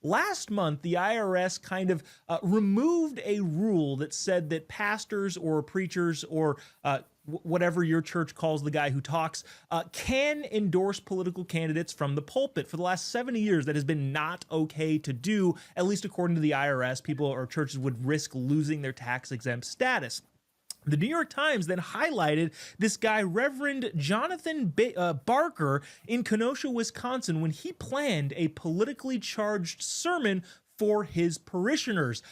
last month, the IRS kind of removed a rule that said that pastors or preachers or whatever your church calls the guy who talks, can endorse political candidates from the pulpit. For the last 70 years, that has been not okay to do, at least according to the IRS. People or churches would risk losing their tax-exempt status. The New York Times then highlighted this guy, Reverend Jonathan Barker, in Kenosha, Wisconsin, when he planned a politically charged sermon for his parishioners.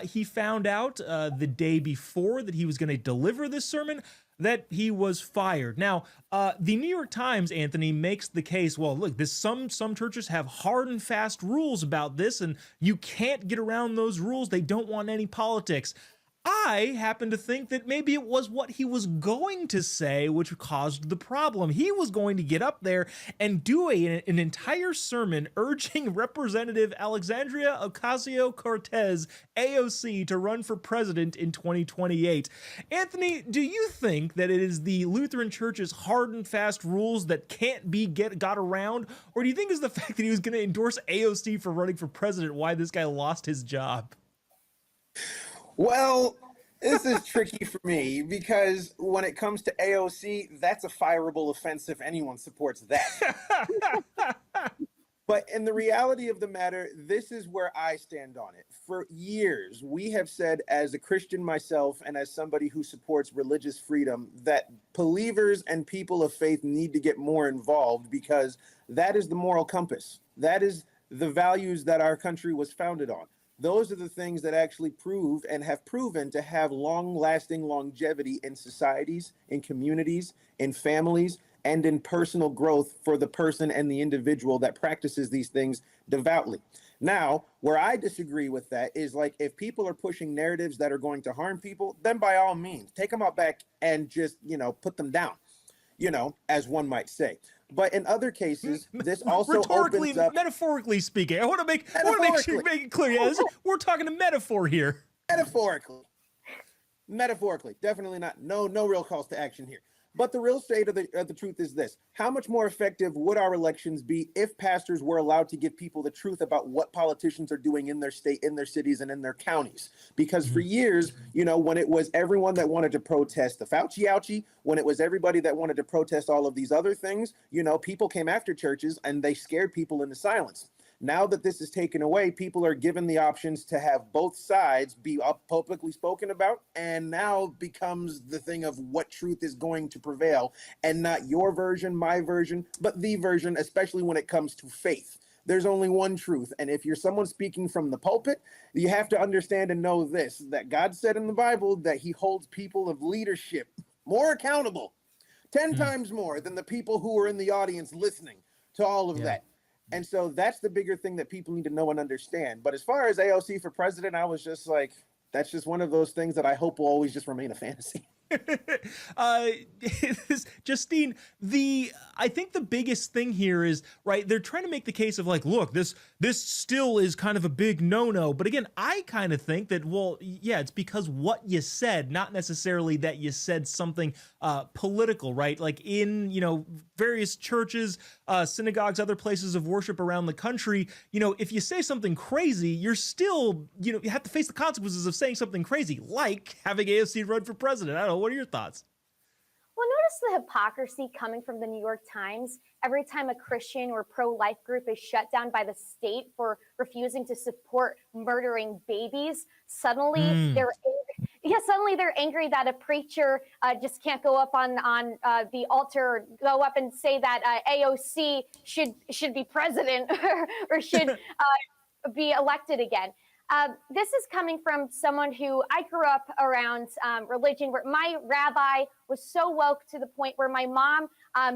He found out the day before that he was going to deliver this sermon that he was fired. Now, the New York Times, Anthony, makes the case, well, look, some churches have hard and fast rules about this, and you can't get around those rules. They don't want any politics. I happen to think that maybe it was what he was going to say which caused the problem. He was going to get up there and do an entire sermon urging Representative Alexandria Ocasio-Cortez, AOC, to run for president in 2028. Anthony, do you think that it is the Lutheran Church's hard and fast rules that can't be got around, or do you think it's the fact that he was going to endorse AOC for running for president why this guy lost his job? Well, this is tricky for me because when it comes to AOC, that's a fireable offense if anyone supports that. But in the reality of the matter, this is where I stand on it. For years, we have said, as a Christian myself and as somebody who supports religious freedom, that believers and people of faith need to get more involved because that is the moral compass. That is the values that our country was founded on. Those are the things that actually prove and have proven to have long-lasting longevity in societies, in communities, in families, and in personal growth for the person and the individual that practices these things devoutly. Now, where I disagree with that is, like, if people are pushing narratives that are going to harm people, then by all means, take them out back and just, put them down, as one might say. But in other cases, this also opens up... Metaphorically speaking, I want to make sure you make it clear. Yeah, we're talking a metaphor here. Metaphorically, definitely not. No real calls to action here. But the real state of the truth is this. How much more effective would our elections be if pastors were allowed to give people the truth about what politicians are doing in their state, in their cities, and in their counties? Because for years, when it was everyone that wanted to protest the Fauci ouchie, when it was everybody that wanted to protest all of these other things, people came after churches and they scared people into silence. Now that this is taken away, people are given the options to have both sides be publicly spoken about, and now becomes the thing of what truth is going to prevail, and not your version, my version, but the version, especially when it comes to faith. There's only one truth, and if you're someone speaking from the pulpit, you have to understand and know this, that God said in the Bible that he holds people of leadership more accountable, 10 times more than the people who are in the audience listening to all of that. And so that's the bigger thing that people need to know and understand. But as far as AOC for president, I was just like, that's just one of those things that I hope will always just remain a fantasy. Justine, I think the biggest thing here is, right, they're trying to make the case of like, look, this still is kind of a big no-no. But again, I kind of think that, well, yeah, it's because what you said, not necessarily that you said something political, right? Like in, various churches, synagogues, other places of worship around the country, if you say something crazy, you're still, you have to face the consequences of saying something crazy, like having AOC run for president. I don't know. What are your thoughts? Well, notice the hypocrisy coming from the New York Times. Every time a Christian or pro-life group is shut down by the state for refusing to support murdering babies, suddenly they're angry that a preacher just can't go up on the altar, go up and say that AOC should be president or should be elected again. This is coming from someone who I grew up around religion, where my rabbi was so woke to the point where my mom,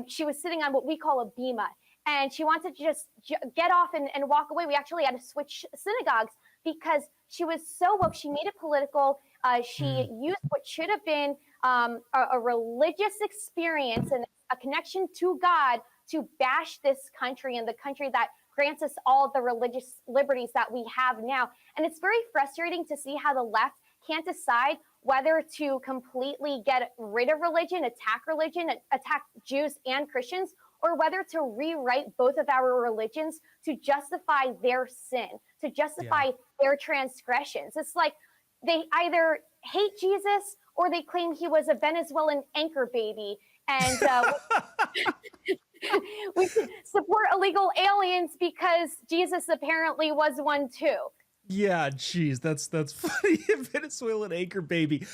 she was sitting on what we call a bema, and she wanted to just get off and walk away. We actually had to switch synagogues because she was so woke. She made it political. She used what should have been a religious experience and a connection to God to bash this country and the country that grants us all the religious liberties that we have now. And it's very frustrating to see how the left can't decide whether to completely get rid of religion, attack Jews and Christians, or whether to rewrite both of our religions to justify their sin, to justify their transgressions. It's like they either hate Jesus or they claim he was a Venezuelan anchor baby. And we should support illegal aliens because Jesus apparently was one too. Yeah, geez, that's funny. Venezuelan anchor baby.